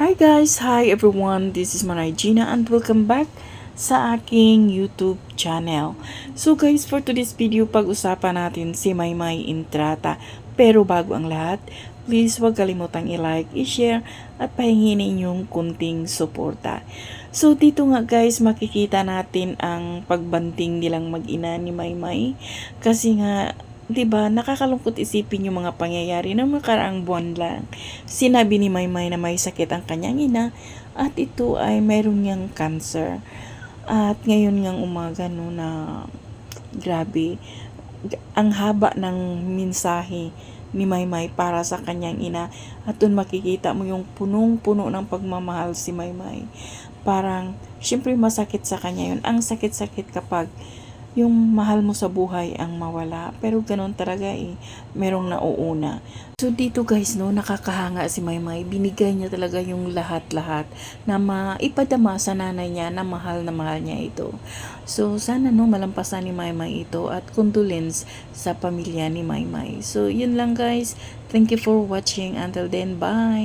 Hi guys! Hi everyone! This is Manay Gina and welcome back sa aking YouTube channel. So guys, for today's video, pag-usapan natin si Maymay Entrata. Pero bago ang lahat, please huwag kalimutang i-like, i-share at pahingin inyong kunting suporta. So dito nga guys, makikita natin ang pagbanting nilang mag-ina ni Maymay. Kasi nga, 'di ba, nakakalungkot isipin yung mga pangyayari ng mga karaang buwan lang. Sinabi ni Maymay na may sakit ang kanyang ina at ito ay mayroon niyang cancer. At ngayon ngang umaga no na grabe, ang haba ng mensahe ni Maymay para sa kanyang ina at dun makikita mo yung punong-puno ng pagmamahal si Maymay. Parang syempre masakit sa kanya yun. Ang sakit-sakit kapag yung mahal mo sa buhay ang mawala. Pero ganun talaga eh. Merong nauuna. So dito guys no, nakakahanga si Maymay. Binigay niya talaga yung lahat-lahat na maipadama sa nanay niya na mahal niya ito. So sana no, malampasan ni Maymay ito at condolence sa pamilya ni Maymay. So yun lang guys. Thank you for watching. Until then, bye!